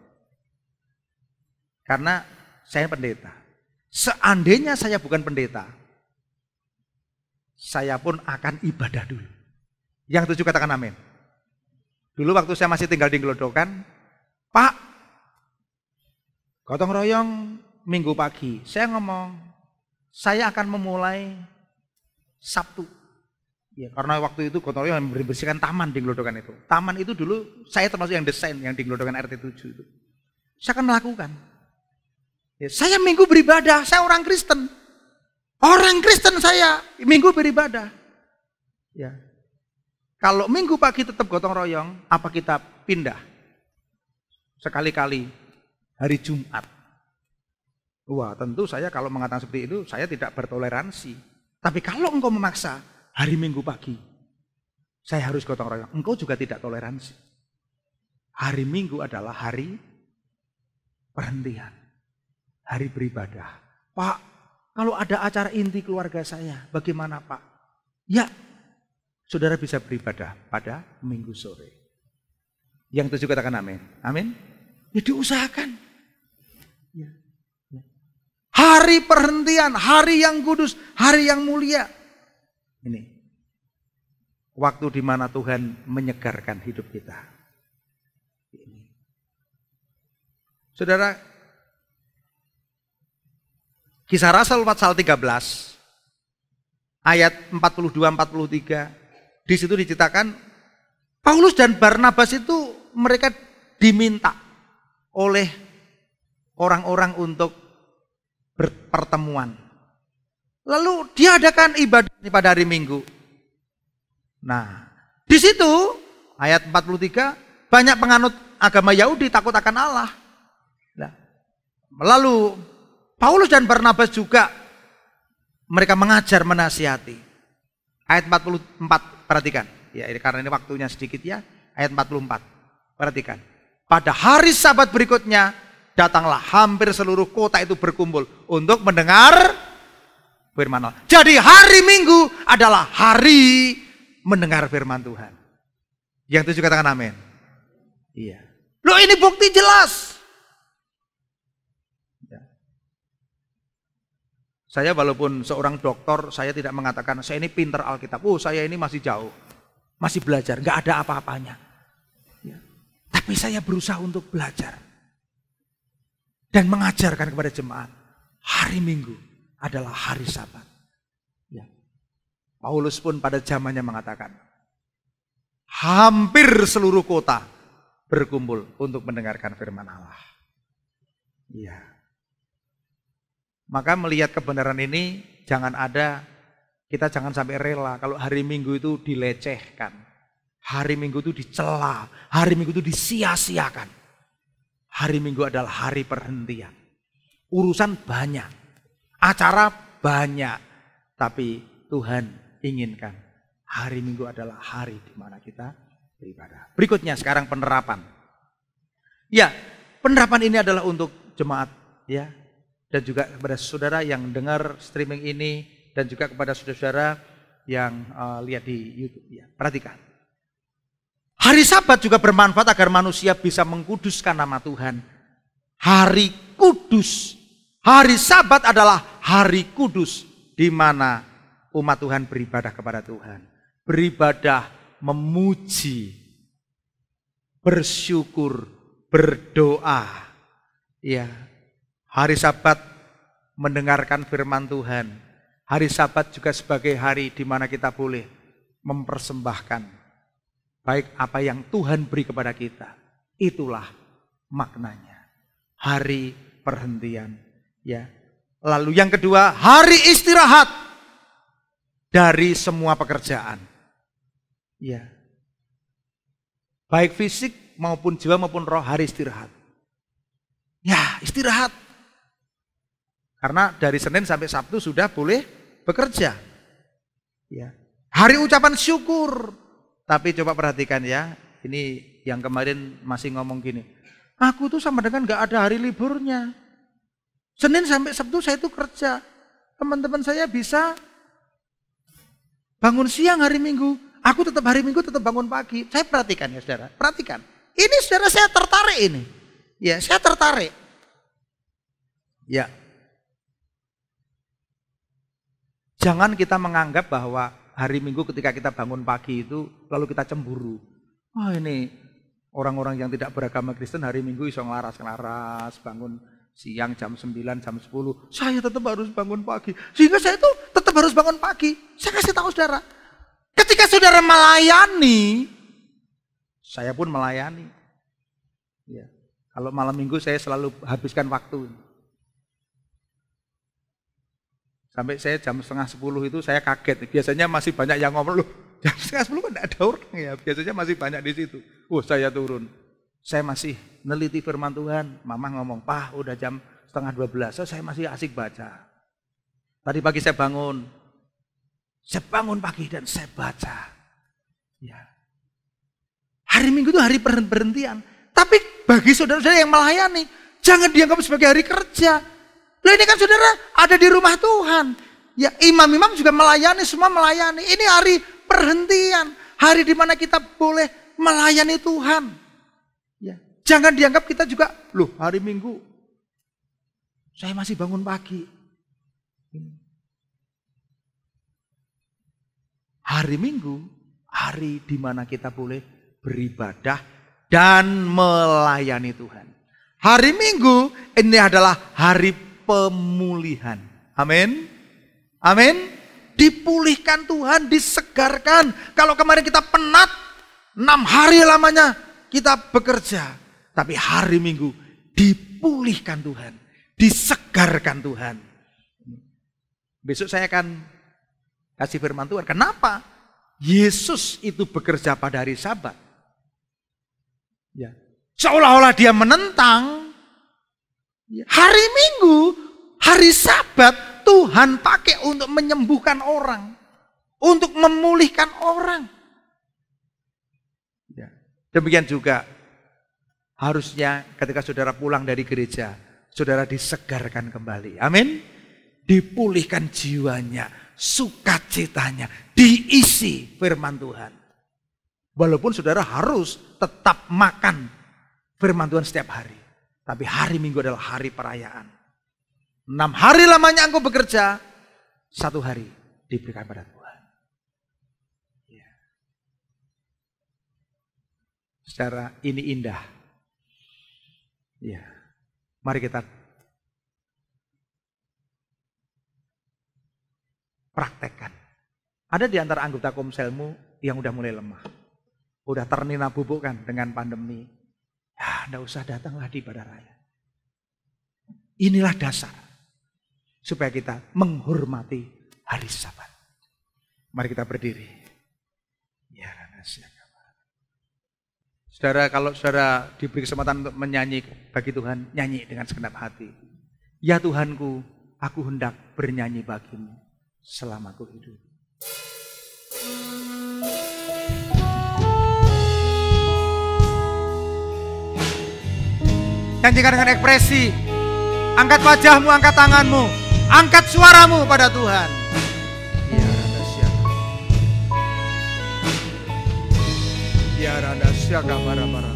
Karena saya pendeta. Seandainya saya bukan pendeta, saya pun akan ibadah dulu. Yang 7 katakan amin. Dulu waktu saya masih tinggal di Gelodokan, Pak, gotong royong Minggu pagi. Saya ngomong, saya akan memulai Sabtu. Ya, karena waktu itu gotong royong membersihkan taman di Gelodokan itu. Taman itu dulu saya termasuk yang desain, yang di Gelodokan RT 7 itu. Saya akan melakukan. Ya, saya Minggu beribadah, saya orang Kristen. Orang Kristen saya Minggu beribadah. Ya. Kalau Minggu pagi tetap gotong royong, apa kita pindah? Sekali-kali hari Jumat. Wah, tentu saya kalau mengatakan seperti itu, saya tidak bertoleransi. Tapi kalau engkau memaksa hari Minggu pagi, saya harus gotong royong, engkau juga tidak toleransi. Hari Minggu adalah hari perhentian. Hari beribadah. Pak, kalau ada acara inti keluarga saya, bagaimana Pak? Ya, saudara bisa beribadah pada Minggu sore. Yang 7 katakan amin. Amin. Ya diusahakan. Ya. Hari perhentian, hari yang kudus, hari yang mulia. Ini. Waktu di mana Tuhan menyegarkan hidup kita. Ini. Saudara, Kisah Rasul pasal 13 ayat 42-43 di situ diceritakan Paulus dan Barnabas itu mereka diminta oleh orang-orang untuk berpertemuan. Lalu diadakan ibadah pada hari Minggu. Nah, di situ ayat 43 banyak penganut agama Yahudi takut akan Allah. Nah, lalu Paulus dan Barnabas juga mereka mengajar menasihati. Ayat 44 perhatikan. Ya, karena ini waktunya sedikit ya. Ayat 44. Perhatikan. Pada hari Sabat berikutnya datanglah hampir seluruh kota itu berkumpul untuk mendengar firman Allah. Jadi hari Minggu adalah hari mendengar firman Tuhan. Yang 7 katakan amin. Iya. Loh, ini bukti jelas. Saya walaupun seorang dokter, saya tidak mengatakan saya ini pinter Alkitab. Oh, saya ini masih jauh, masih belajar, nggak ada apa-apanya. Ya. Tapi saya berusaha untuk belajar dan mengajarkan kepada jemaat. Hari Minggu adalah hari Sabat. Ya. Paulus pun pada zamannya mengatakan, hampir seluruh kota berkumpul untuk mendengarkan firman Allah. Ya. Maka melihat kebenaran ini kita jangan sampai rela kalau hari Minggu itu dilecehkan. Hari Minggu itu dicela, hari Minggu itu disia-siakan. Hari Minggu adalah hari perhentian. Urusan banyak, acara banyak, tapi Tuhan inginkan hari Minggu adalah hari di mana kita beribadah. Berikutnya sekarang penerapan. Ya, penerapan ini adalah untuk jemaat ya. Dan juga kepada saudara yang dengar streaming ini dan juga kepada saudara-saudara yang lihat di YouTube. Ya, perhatikan. Hari Sabat juga bermanfaat agar manusia bisa mengkuduskan nama Tuhan. Hari kudus. Hari Sabat adalah hari kudus di mana umat Tuhan beribadah kepada Tuhan. Beribadah memuji, bersyukur, berdoa. Ya, hari Sabat mendengarkan firman Tuhan. Hari Sabat juga sebagai hari di mana kita boleh mempersembahkan baik apa yang Tuhan beri kepada kita. Itulah maknanya. Hari perhentian, ya. Lalu yang kedua, hari istirahat dari semua pekerjaan. Ya. Baik fisik maupun jiwa maupun roh, hari istirahat. Ya, istirahat. Karena dari Senin sampai Sabtu sudah boleh bekerja. Ya. Hari ucapan syukur. Tapi coba perhatikan ya, ini yang kemarin masih ngomong gini. Aku tuh sama dengan gak ada hari liburnya. Senin sampai Sabtu saya itu kerja. Teman-teman saya bisa bangun siang hari Minggu. Aku tetap hari Minggu tetap bangun pagi. Saya perhatikan ya saudara, perhatikan. Ini saudara saya tertarik ini. Ya, saya tertarik. Ya. Jangan kita menganggap bahwa hari Minggu ketika kita bangun pagi itu lalu kita cemburu. Wah, ini orang-orang yang tidak beragama Kristen hari Minggu iso ngelaras-ngelaras, bangun siang jam 9, jam 10. Saya tetap harus bangun pagi. Sehingga saya itu tetap harus bangun pagi. Saya kasih tahu saudara. Ketika saudara melayani, saya pun melayani. Ya. Kalau malam Minggu saya selalu habiskan waktu. Sampai saya jam 9:30 itu saya kaget. Biasanya masih banyak yang ngomong, loh jam 9:30 kan tidak ada orang ya. Biasanya masih banyak di situ. Saya turun. Saya masih neliti firman Tuhan. Mama ngomong, Pak udah jam 11:30. Saya masih asik baca. Tadi pagi saya bangun. Saya bangun pagi dan saya baca. Ya. Hari Minggu itu hari perhentian. Tapi bagi saudara-saudara yang melayani, jangan dianggap sebagai hari kerja. Loh, ini kan saudara ada di rumah Tuhan. Ya, imam-imam juga melayani, semua melayani. Ini hari perhentian. Hari di mana kita boleh melayani Tuhan. Ya. Jangan dianggap kita juga, loh hari Minggu saya masih bangun pagi. Hari Minggu, hari di mana kita boleh beribadah dan melayani Tuhan. Hari Minggu ini adalah hari pemulihan. Amin. Amin. Dipulihkan Tuhan, disegarkan. Kalau kemarin kita penat, 6 hari lamanya kita bekerja. Tapi hari Minggu dipulihkan Tuhan, disegarkan Tuhan. Besok saya akan kasih firman Tuhan. Kenapa? Yesus itu bekerja pada hari Sabat. Ya. Seolah-olah dia menentang. Hari Minggu, hari Sabat, Tuhan pakai untuk menyembuhkan orang. Untuk memulihkan orang. Ya. Demikian juga harusnya ketika saudara pulang dari gereja, saudara disegarkan kembali. Amin. Dipulihkan jiwanya, sukacitanya, diisi firman Tuhan. Walaupun saudara harus tetap makan firman Tuhan setiap hari. Tapi hari Minggu adalah hari perayaan. 6 hari lamanya engkau bekerja, 1 hari diberikan pada Tuhan. Ya. Secara ini indah. Ya. Mari kita praktekkan. Ada di antara anggota komselmu yang udah mulai lemah. Udah ternina bubuk kan dengan pandemi. Ya, enggak usah datanglah di ibadah raya. Inilah dasar supaya kita menghormati hari Sabat. Mari kita berdiri. Ya, saudara, kalau saudara diberi kesempatan untuk menyanyi bagi Tuhan, nyanyi dengan segenap hati. Ya Tuhanku, aku hendak bernyanyi bagimu selama aku hidup. Nyanyikan dengan ekspresi. Angkat wajahmu, angkat tanganmu, angkat suaramu pada Tuhan. Ya Randa Syaka. Ya Randa Syaka bara-bara.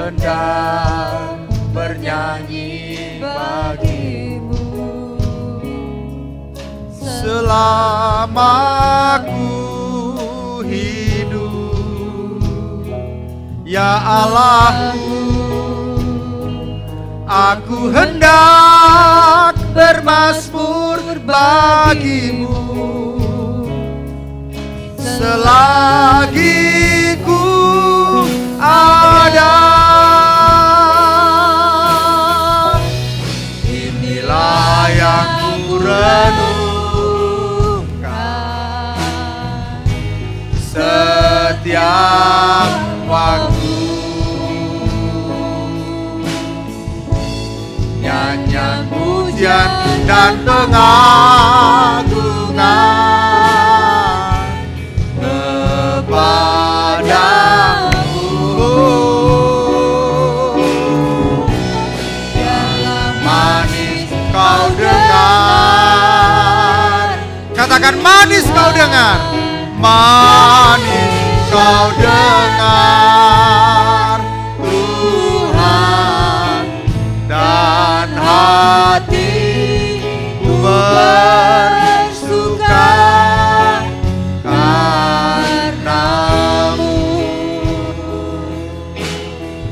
hendak bernyanyi bagimu selama aku hidup. Ya Allahku, aku hendak bermazmur bagimu selagi ku ada. Inilah yang ku renungkan setiap waktu. Nyanyian pujian dan pengagungan kepadamu. Biarlah manis kau dengar. Katakan manis kau dengar. Manis kau dengar Tuhan, dan hatiku bersuka karenamu.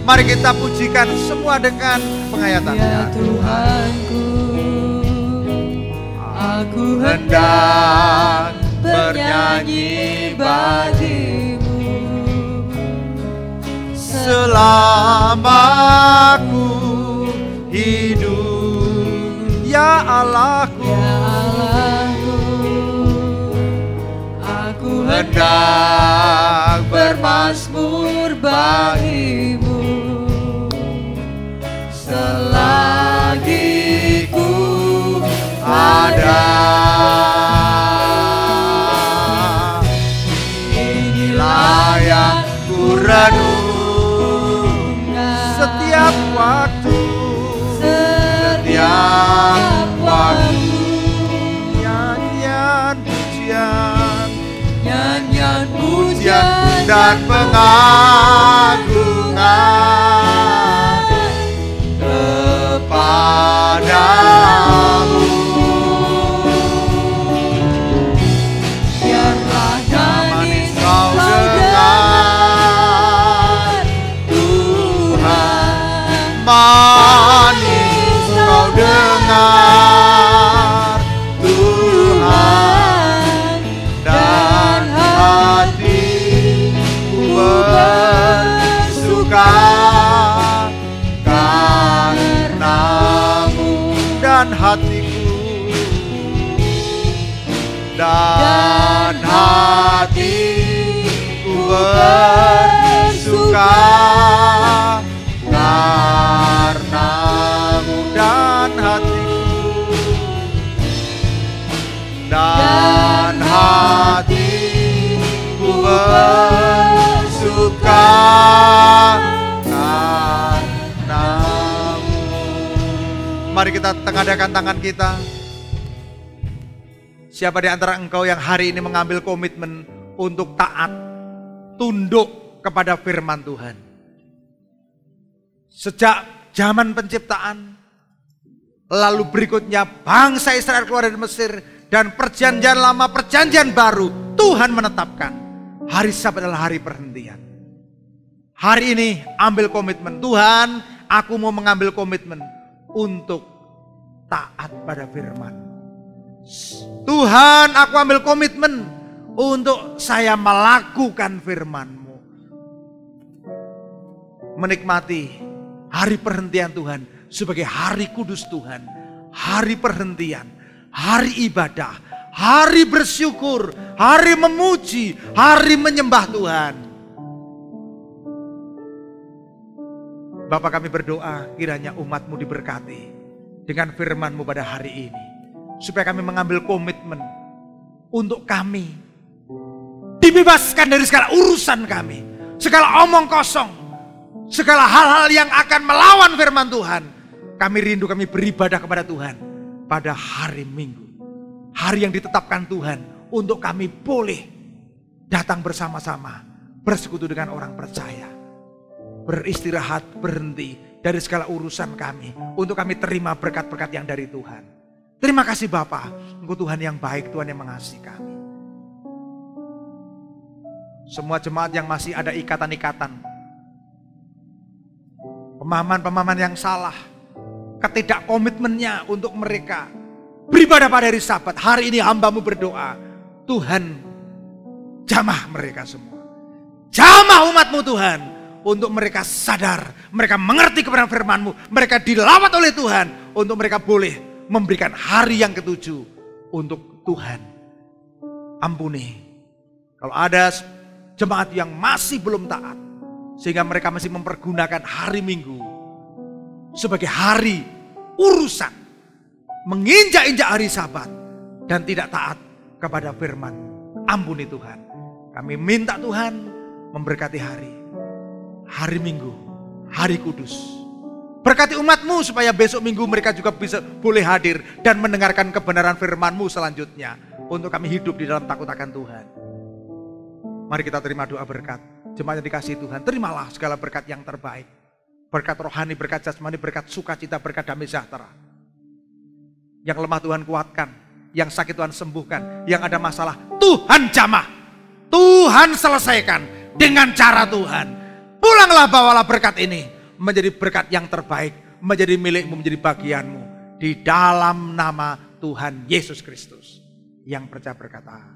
Mari kita pujikan semua dengan penghayatan. Ya Tuhanku, aku hendak bernyanyi bagimu selama aku hidup. Ya Allahku, aku hendak bermazmur bagimu selagi ku ada. Inilah yang ku renungkan setiap waktu, setiap waktu. Nyanyian pujian, nyanyian pujian dan pengagungan kepadamu. Biarlah manis kau dengar Tuhan, manis kau dengar Tuhan, dan hatiku bersuka karenamu. Dan hatiku, dan hatiku bersuka karenamu. Dan hatiku, dan hatiku bersuka karenamu. Mari kita tengadakan tangan kita. Siapa di antara engkau yang hari ini mengambil komitmen untuk taat, tunduk kepada firman Tuhan? Sejak zaman penciptaan, lalu berikutnya bangsa Israel keluar dari Mesir, dan perjanjian lama, perjanjian baru, Tuhan menetapkan hari Sabat adalah hari perhentian. Hari ini ambil komitmen, Tuhan, aku mau mengambil komitmen untuk taat pada firman. Tuhan, aku ambil komitmen untuk saya melakukan firman-Mu. Menikmati hari perhentian Tuhan sebagai hari kudus Tuhan. Hari perhentian, hari ibadah, hari bersyukur, hari memuji, hari menyembah Tuhan. Bapa, kami berdoa kiranya umat-Mu diberkati dengan firman-Mu pada hari ini. Supaya kami mengambil komitmen untuk kami dibebaskan dari segala urusan kami, segala omong kosong, segala hal-hal yang akan melawan firman Tuhan. Kami rindu kami beribadah kepada Tuhan pada hari Minggu, hari yang ditetapkan Tuhan untuk kami boleh datang bersama-sama bersekutu dengan orang percaya. beristirahat, berhenti dari segala urusan kami, untuk kami terima berkat-berkat yang dari Tuhan. Terima kasih Bapa, Engkau Tuhan yang baik, Tuhan yang mengasihi kami. Semua jemaat yang masih ada ikatan-ikatan, pemahaman-pemahaman yang salah, ketidak komitmennya untuk mereka beribadah pada hari Sabat, hari ini hamba-Mu berdoa, Tuhan jamah mereka semua. Jamah umat-Mu Tuhan, untuk mereka sadar, mereka mengerti kebenaran firman-Mu, mereka dilawat oleh Tuhan, untuk mereka boleh memberikan hari yang ketujuh untuk Tuhan. Ampuni kalau ada jemaat yang masih belum taat, sehingga mereka masih mempergunakan hari Minggu sebagai hari urusan, menginjak-injak hari Sabat, dan tidak taat kepada firman. Ampuni Tuhan. Kami minta Tuhan memberkati hari Minggu, hari kudus. Berkati umat-Mu supaya besok Minggu mereka juga bisa boleh hadir dan mendengarkan kebenaran firman-Mu selanjutnya, untuk kami hidup di dalam takut akan Tuhan. Mari kita terima doa berkat. Jemaat yang dikasihi Tuhan, terimalah segala berkat yang terbaik. Berkat rohani, berkat jasmani, berkat sukacita, berkat damai sejahtera. Yang lemah Tuhan kuatkan, yang sakit Tuhan sembuhkan, yang ada masalah Tuhan jamah, Tuhan selesaikan dengan cara Tuhan. Pulanglah, bawalah berkat ini menjadi berkat yang terbaik, menjadi milik-Mu, menjadi bagian-Mu. Di dalam nama Tuhan Yesus Kristus yang percaya berkata.